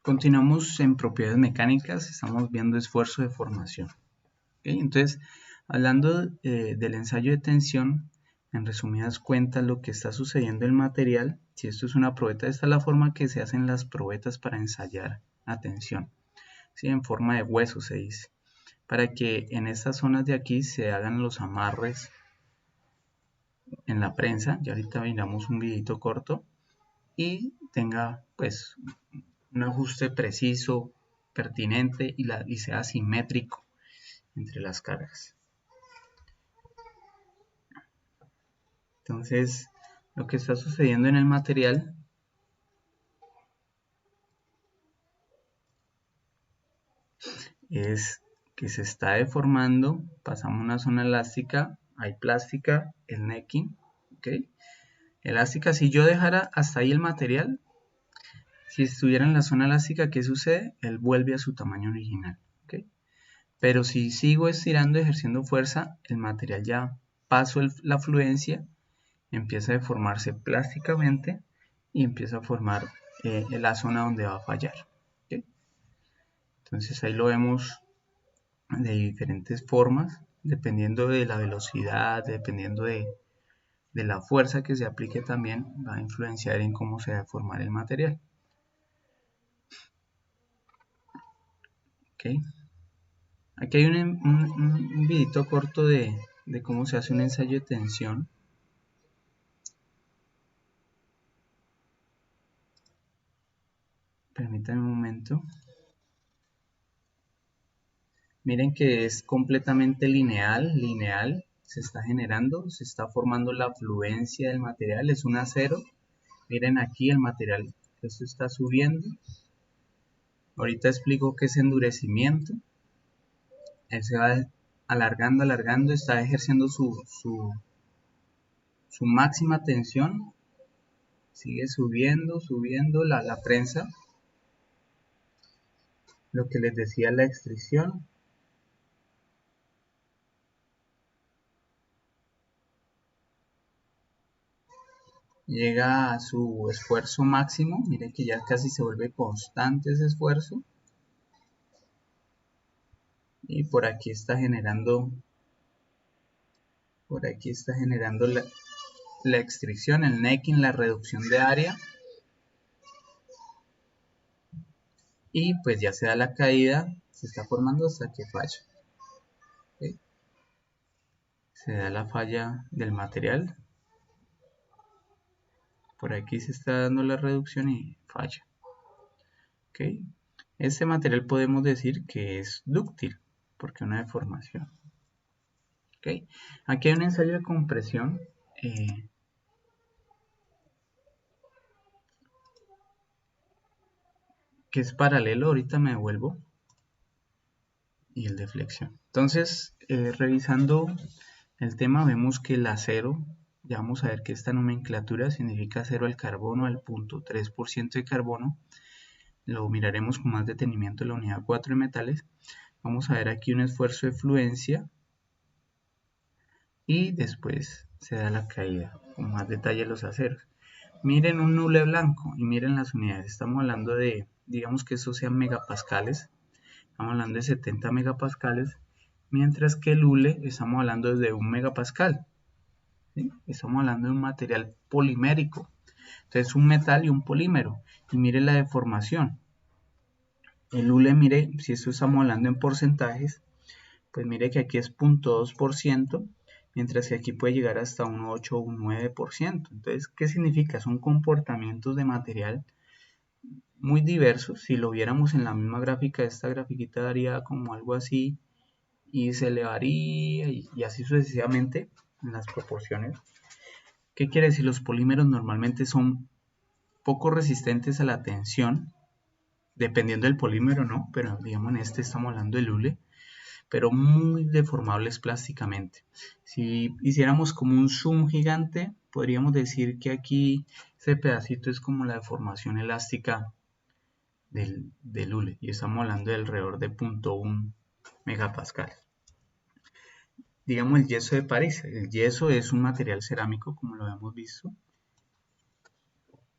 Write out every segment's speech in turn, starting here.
Continuamos en propiedades mecánicas, estamos viendo esfuerzo de formación. ¿Okay? Entonces, hablando del ensayo de tensión, en resumidas cuentas, lo que está sucediendo en el material, si esto es una probeta, esta es la forma que se hacen las probetas para ensayar la tensión, ¿sí? En forma de hueso se dice, para que en estas zonas de aquí se hagan los amarres en la prensa. Y ahorita miramos un videito corto y tenga pues un ajuste preciso, pertinente y sea simétrico entre las cargas. Entonces, lo que está sucediendo en el material es que se está deformando, pasamos una zona elástica, hay plástica, el necking, ¿ok? Elástica, si yo dejara hasta ahí el material, si estuviera en la zona elástica, ¿qué sucede? Él vuelve a su tamaño original, ¿ok? Pero si sigo estirando, ejerciendo fuerza, el material ya pasó la fluencia, empieza a deformarse plásticamente y empieza a formar la zona donde va a fallar, ¿okay? Entonces ahí lo vemos de diferentes formas, dependiendo de la velocidad, dependiendo de la fuerza que se aplique también, va a influenciar en cómo se va a formar el material. ¿Okay? Aquí hay un videito corto de cómo se hace un ensayo de tensión. Permítanme un momento. Miren que es completamente lineal, se está generando, se está formando la fluencia del material, es un acero. Miren aquí el material, esto está subiendo. Ahorita explico qué es endurecimiento. Él se va alargando, está ejerciendo su máxima tensión. Sigue subiendo la prensa. Lo que les decía, la extrusión. Llega a su esfuerzo máximo. Miren que ya casi se vuelve constante ese esfuerzo. Y por aquí está generando la extrusión, el necking, la reducción de área. Y pues ya se da la caída, se está formando hasta que falla. ¿Okay? Se da la falla del material. Por aquí se está dando la reducción y falla. ¿Okay? Este material podemos decir que es dúctil, porque una deformación. ¿Okay? Aquí hay un ensayo de compresión. Que es paralelo, ahorita me devuelvo. Y el de flexión. Entonces, revisando el tema, vemos que el acero, ya vamos a ver que esta nomenclatura significa acero al carbono al 0.3% de carbono. Lo miraremos con más detenimiento en la unidad 4 de metales. Vamos a ver aquí un esfuerzo de fluencia y después se da la caída, con más detalle los aceros. Miren un hule blanco y miren las unidades. Estamos hablando de, digamos que eso sean megapascales. Estamos hablando de 70 megapascales, mientras que el hule estamos hablando de 1 megapascal. ¿Sí? Estamos hablando de un material polimérico. Entonces un metal y un polímero. Y mire la deformación. El hule, mire, si esto estamos hablando en porcentajes, pues mire que aquí es 0.2%, mientras que aquí puede llegar hasta un 8 o un 9%. Entonces, ¿qué significa? Son comportamientos de material muy diversos. Si lo viéramos en la misma gráfica, esta grafiquita daría como algo así y se elevaría y así sucesivamente en las proporciones. ¿Qué quiere decir? Los polímeros normalmente son poco resistentes a la tensión, dependiendo del polímero, ¿no? Pero digamos en este estamos hablando del hule, pero muy deformables plásticamente. Si hiciéramos como un zoom gigante, podríamos decir que aquí ese pedacito es como la deformación elástica del hule, y estamos hablando de alrededor de 0.1 megapascal. Digamos el yeso de París. El yeso es un material cerámico, como lo hemos visto.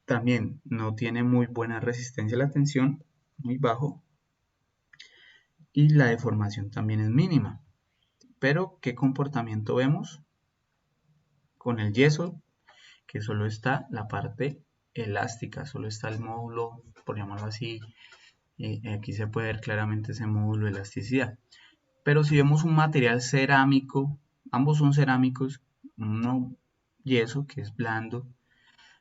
También no tiene muy buena resistencia a la tensión, muy bajo y la deformación también es mínima. Pero, ¿qué comportamiento vemos con el yeso? Que solo está la parte elástica, solo está el módulo, por llamarlo así, aquí se puede ver claramente ese módulo de elasticidad. Pero si vemos un material cerámico, ambos son cerámicos, uno yeso que es blando,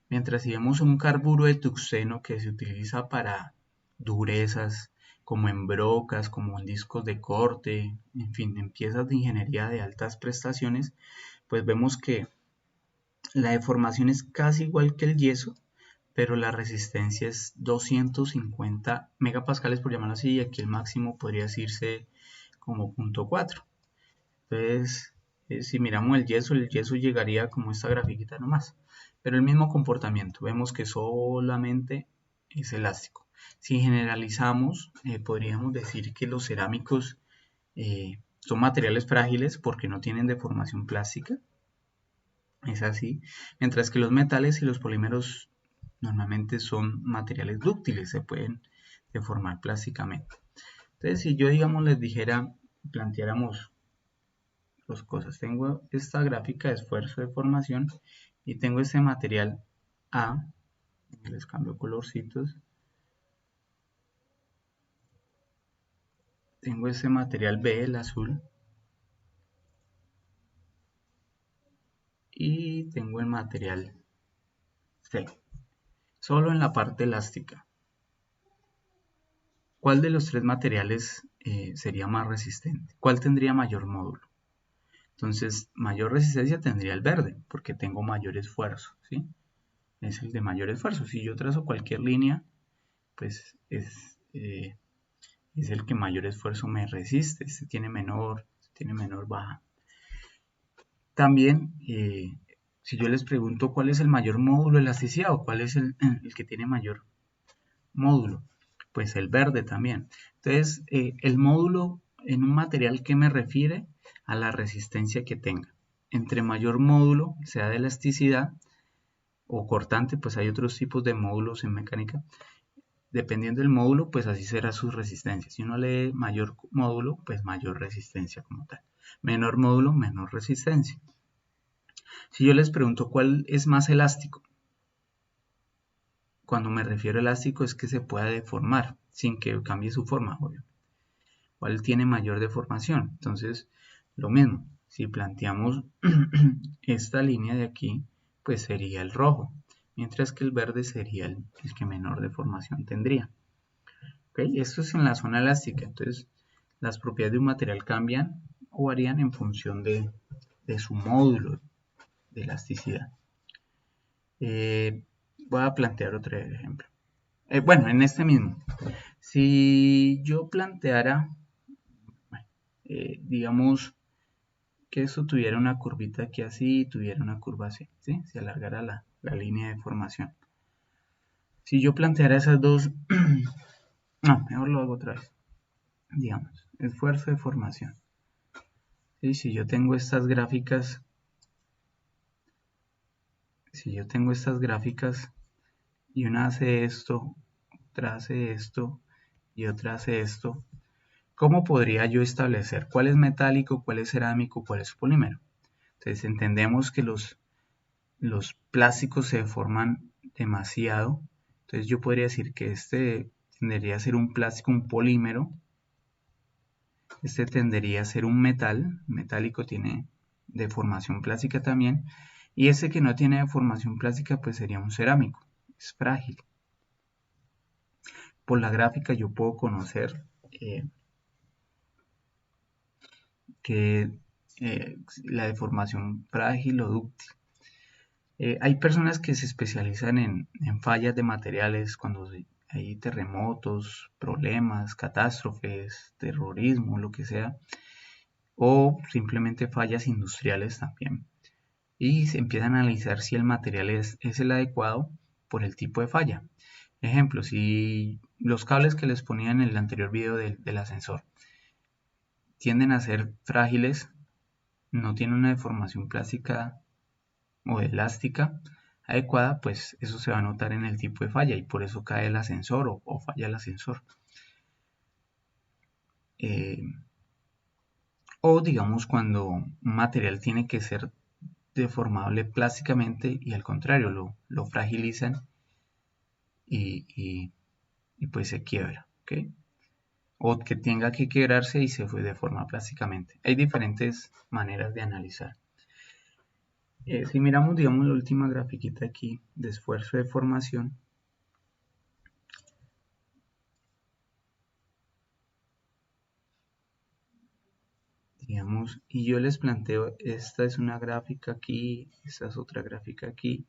mientras si vemos un carburo de tuxeno que se utiliza para durezas, como en brocas, como en discos de corte, en fin, en piezas de ingeniería de altas prestaciones, pues vemos que la deformación es casi igual que el yeso, pero la resistencia es 250 megapascales por llamarlo así, y aquí el máximo podría decirse como 0.4. Entonces, si miramos el yeso llegaría como esta grafiquita nomás, pero el mismo comportamiento, vemos que solamente es elástico. Si generalizamos, podríamos decir que los cerámicos son materiales frágiles porque no tienen deformación plástica, es así, mientras que los metales y los polímeros normalmente son materiales dúctiles, se pueden deformar plásticamente. Entonces, si yo, digamos, les dijera, planteáramos dos cosas, tengo esta gráfica de esfuerzo de formación y tengo este material A, les cambio colorcitos, tengo este material B, el azul, y tengo el material C, solo en la parte elástica. ¿Cuál de los tres materiales sería más resistente? ¿Cuál tendría mayor módulo? Entonces, mayor resistencia tendría el verde, porque tengo mayor esfuerzo, ¿sí? Es el de mayor esfuerzo. Si yo trazo cualquier línea, pues es el que mayor esfuerzo me resiste. Este tiene menor baja. También, si yo les pregunto cuál es el mayor módulo de elasticidad o cuál es el que tiene mayor módulo, pues el verde también. Entonces, el módulo en un material que me refiere a la resistencia que tenga. Entre mayor módulo, sea de elasticidad o cortante, pues hay otros tipos de módulos en mecánica. Dependiendo del módulo, pues así será su resistencia. Si uno lee mayor módulo, pues mayor resistencia como tal. Menor módulo, menor resistencia. Si yo les pregunto cuál es más elástico, cuando me refiero a elástico es que se pueda deformar sin que cambie su forma, obvio. ¿Cuál tiene mayor deformación? Entonces, lo mismo, si planteamos esta línea de aquí, pues sería el rojo, mientras que el verde sería el que menor deformación tendría. ¿Okay? Esto es en la zona elástica, entonces las propiedades de un material cambian o varían en función de su módulo de elasticidad. Voy a plantear otro ejemplo. Bueno, en este mismo, si yo planteara, digamos, que esto tuviera una curvita aquí así y tuviera una curva así, ¿sí? Se alargara la línea de formación. Si yo planteara esas dos, no, mejor lo hago otra vez, digamos, esfuerzo de formación. ¿Sí? Si yo tengo estas gráficas, y una hace esto, otra hace esto y otra hace esto, ¿cómo podría yo establecer cuál es metálico, cuál es cerámico, cuál es polímero? Entonces entendemos que los plásticos se deforman demasiado, entonces yo podría decir que este tendería a ser un plástico, un polímero, este tendería a ser un metálico tiene deformación plástica también, y ese que no tiene deformación plástica pues sería un cerámico, es frágil. Por la gráfica yo puedo conocer que la deformación frágil o dúctil. Hay personas que se especializan en fallas de materiales cuando hay terremotos, problemas, catástrofes, terrorismo, lo que sea, o simplemente fallas industriales también. Y se empieza a analizar si el material es el adecuado por el tipo de falla. Ejemplo, si los cables que les ponía en el anterior video del ascensor tienden a ser frágiles, no tienen una deformación plástica o elástica adecuada, pues eso se va a notar en el tipo de falla y por eso cae el ascensor o falla el ascensor. o digamos cuando un material tiene que ser deformable plásticamente y al contrario lo fragilizan y, y pues se quiebra, ¿ok? O que tenga que quebrarse y se fue de forma plásticamente. Hay diferentes maneras de analizar. Si miramos, digamos, la última grafiquita aquí de esfuerzo de formación, digamos, y yo les planteo, esta es una gráfica aquí, esta es otra gráfica aquí,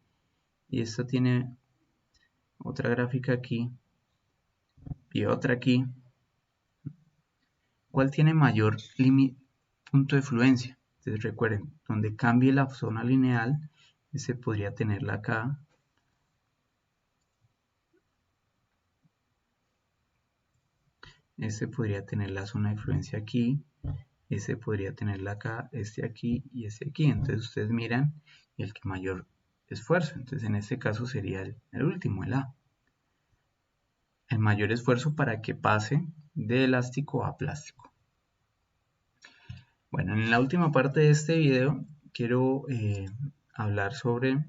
y esta tiene otra gráfica aquí y otra aquí. ¿Cuál tiene mayor punto de fluencia? Entonces recuerden, donde cambie la zona lineal, ese podría tenerla acá, este podría tener la zona de fluencia aquí, ese podría tenerla acá, este aquí y este aquí. Entonces ustedes miran el que mayor esfuerzo. Entonces en este caso sería el último, el A. El mayor esfuerzo para que pase de elástico a plástico. Bueno, en la última parte de este video quiero hablar sobre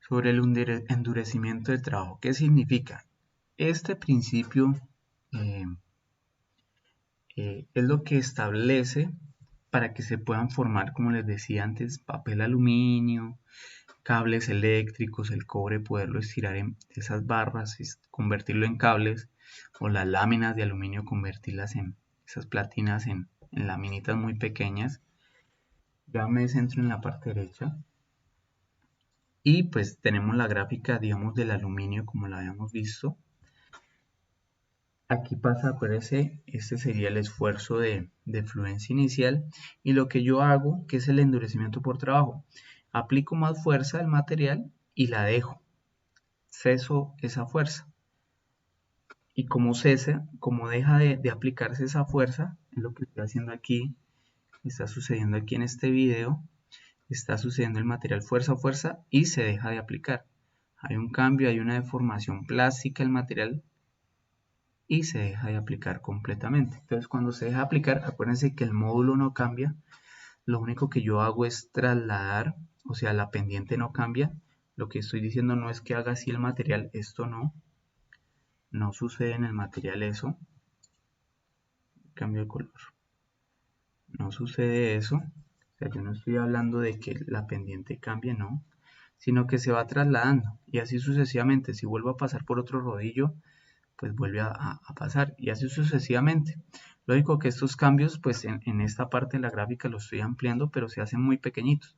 el endurecimiento del trabajo. ¿Qué significa? Este principio eh, es lo que establece para que se puedan formar, como les decía antes, papel aluminio, cables eléctricos, el cobre, poderlo estirar en esas barras, convertirlo en cables, o las láminas de aluminio, convertirlas en esas platinas en laminitas muy pequeñas. Ya me centro en la parte derecha. Y pues tenemos la gráfica, digamos, del aluminio como la habíamos visto. Aquí pasa, acuérdense, este sería el esfuerzo de fluencia inicial. Y lo que yo hago, que es el endurecimiento por trabajo, aplico más fuerza al material y la dejo. Ceso esa fuerza. Y como cesa, como deja de aplicarse esa fuerza, es lo que estoy haciendo aquí, está sucediendo aquí en este video, está sucediendo el material fuerza a fuerza y se deja de aplicar. Hay un cambio, hay una deformación plástica del material y se deja de aplicar completamente. Entonces cuando se deja de aplicar, acuérdense que el módulo no cambia, lo único que yo hago es trasladar, o sea, la pendiente no cambia. Lo que estoy diciendo no es que haga así el material, esto no sucede en el material eso. Cambio de color. No sucede eso. O sea, yo no estoy hablando de que la pendiente cambie, no, sino que se va trasladando y así sucesivamente. Si vuelvo a pasar por otro rodillo, pues vuelve a pasar y así sucesivamente. Lógico que estos cambios, pues en esta parte de la gráfica los estoy ampliando, pero se hacen muy pequeñitos.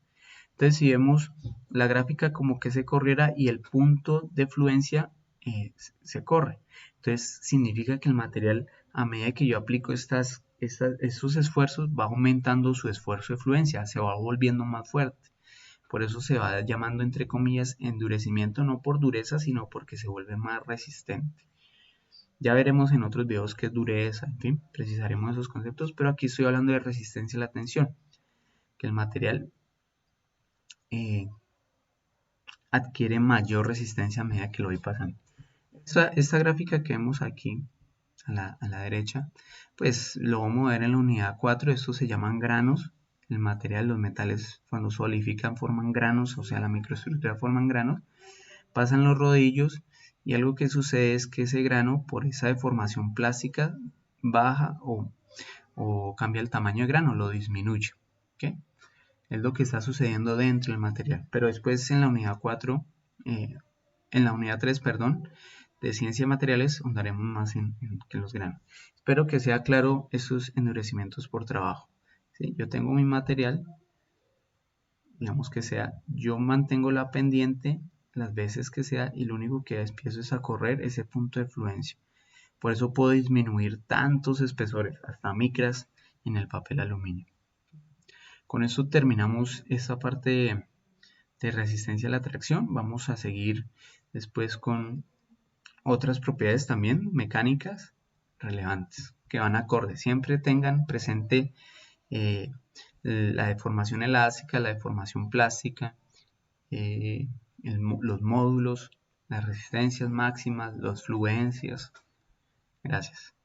Entonces, si vemos la gráfica como que se corriera y el punto de fluencia se corre. Entonces, significa que el material, a medida que yo aplico estos esfuerzos, va aumentando su esfuerzo de fluencia, se va volviendo más fuerte. Por eso se va llamando, entre comillas, endurecimiento, no por dureza, sino porque se vuelve más resistente. Ya veremos en otros videos qué es dureza, en fin, precisaremos esos conceptos, pero aquí estoy hablando de resistencia a la tensión, que el material adquiere mayor resistencia a medida que lo voy pasando. Esta gráfica que vemos aquí a la derecha, pues lo vamos a ver en la unidad 4, estos se llaman granos, el material, los metales cuando solidifican forman granos, o sea la microestructura forman granos, pasan los rodillos y algo que sucede es que ese grano por esa deformación plástica baja o cambia el tamaño de grano, lo disminuye. ¿Okay? Es lo que está sucediendo dentro del material. Pero después en la unidad 4, en la unidad 3, perdón, de ciencia de materiales, ahondaremos más que los granos. Espero que sea claro esos endurecimientos por trabajo. ¿Sí? Yo tengo mi material, digamos que sea, yo mantengo la pendiente las veces que sea y lo único que empiezo es a correr ese punto de fluencia. Por eso puedo disminuir tantos espesores, hasta micras, en el papel aluminio. Con esto terminamos esta parte de resistencia a la tracción. Vamos a seguir después con otras propiedades también mecánicas relevantes que van acorde. Siempre tengan presente la deformación elástica, la deformación plástica, los módulos, las resistencias máximas, las fluencias, Gracias.